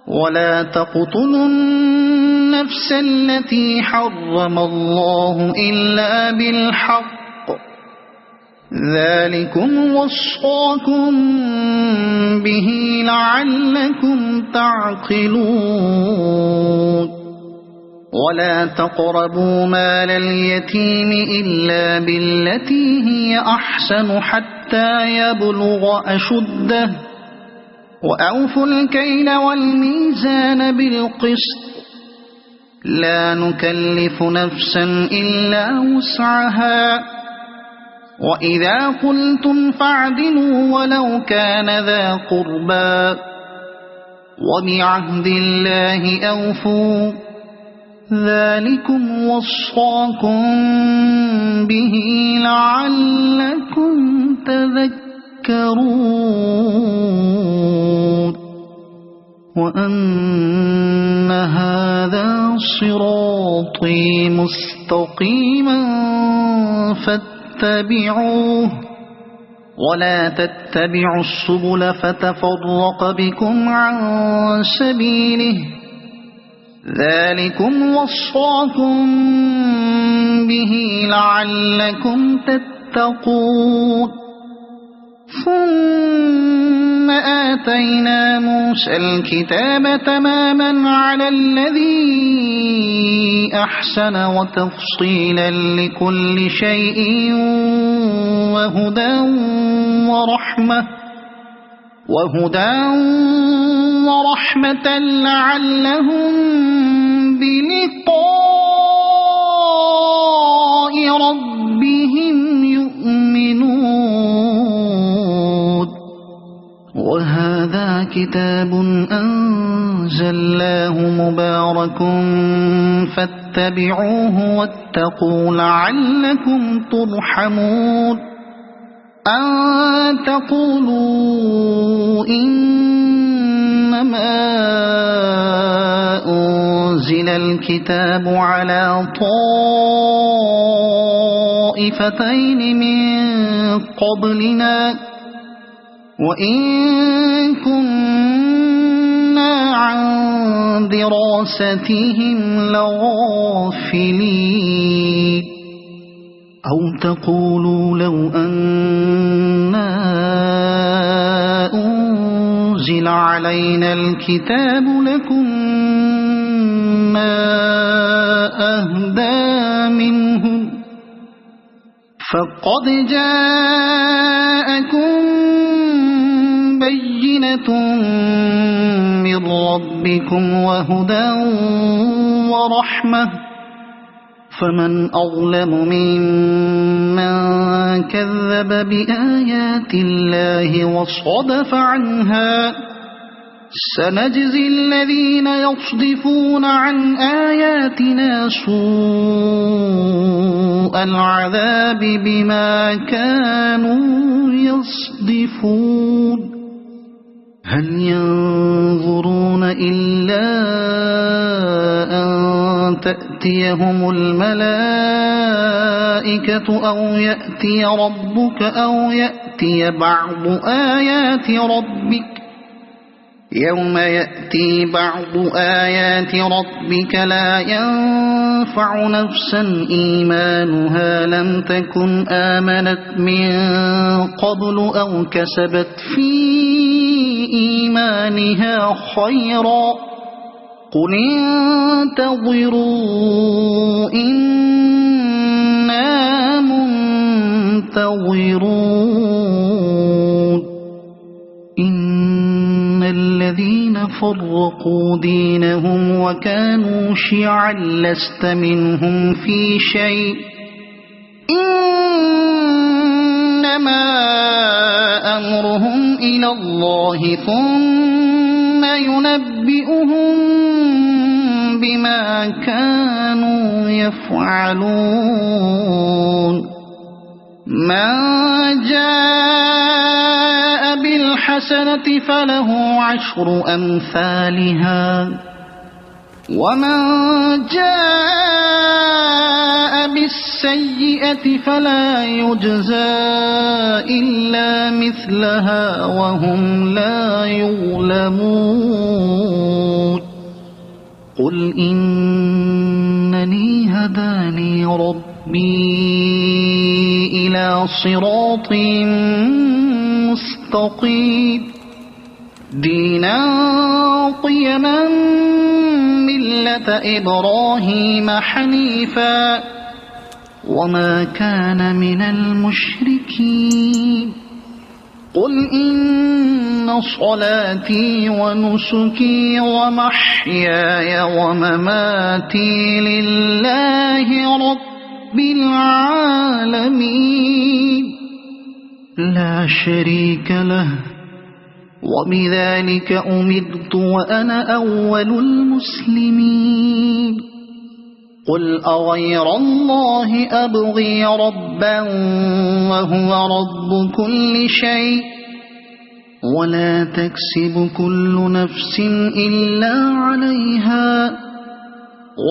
A: ولا تقتلوا النفس التي حرم الله إلا بالحق ذلكم وصاكم به لعلكم تعقلون ولا تقربوا مال اليتيم إلا بالتي هي أحسن حتى يبلغ أشده وأوفوا الكيل والميزان بالقسط لا نكلف نفسا إلا وسعها وإذا قلتم فاعدلوا ولو كان ذا قربى وبعهد الله أوفوا ذلكم وصاكم به لعلكم تذكرون وأن هذا صراطي مستقيما فاتبعوه ولا تتبعوا السبل فتفرق بكم عن سبيله ذلكم وصاكم به لعلكم تتقون ثم آتينا موسى الكتاب تماما على الذي أحسن وتفصيلا لكل شيء وهدى ورحمة لعلهم بلقاء ربهم يؤمنون وهذا كتاب أنزلناه مبارك فاتبعوه واتقوا لعلكم ترحمون أن تقولوا إنما أنزل الكتاب على طائفتين من قبلنا وإن كنا عن دراستهم لغافلين أو تقولوا لو أنا أنزل علينا الكتاب لكنا أهدى منهم فقد جاءكم بينة من ربكم وهدى ورحمة فمن أظلم ممن كذب بآيات الله وصدف عنها سنجزي الذين يصدفون عن آياتنا سوء العذاب بما كانوا يصدفون هل ينظرون إلا أن تأتيهم الملائكة أو يأتي ربك أو يأتي بعض آيات ربك يوم يأتي بعض آيات ربك لا ينفع نفسا إيمانها لم تكن آمنت من قبل أو كسبت في إيمانها خيرا قل انتظروا إنا منتظرون ينتظرون إن الذين فرقوا دينهم وكانوا شيعا لست منهم في شيء إنما أمرهم إلى الله ثم ينبئهم بما كانوا يفعلون من جاء بالحسنة فله 10 أمثالها ومن جاء بالسيئة فلا يجزى إلا مثلها وهم لا يظلمون قل إنني هداني ربي إلى صراط مستقيم دينا قيما ملة إبراهيم حنيفا وما كان من المشركين قل إن صلاتي ونسكي ومحياي ومماتي لله رب العالمين لا شريك له وبذلك أمرت وأنا أول المسلمين قل أغير الله أبغي ربا وهو رب كل شيء ولا تكسب كل نفس إلا عليها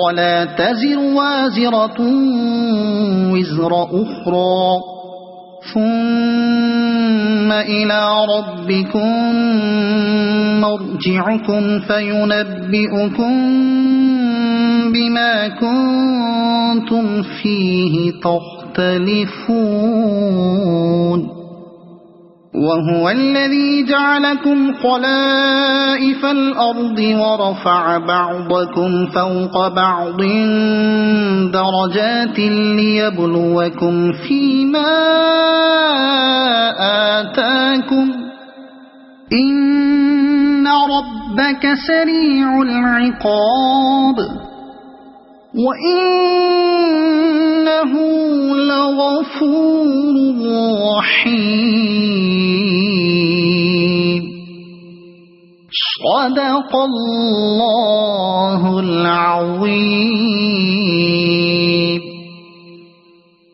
A: ولا تزر وازرة وزر أخرى ثم إلى ربكم مرجعكم فينبئكم بما كنتم فيه تختلفون وهو الذي جعلكم خلائف الأرض ورفع بعضكم فوق بعض درجات ليبلوكم فيما آتاكم إن ربك سريع العقاب وإنه لغفور رحيم صدق الله العظيم.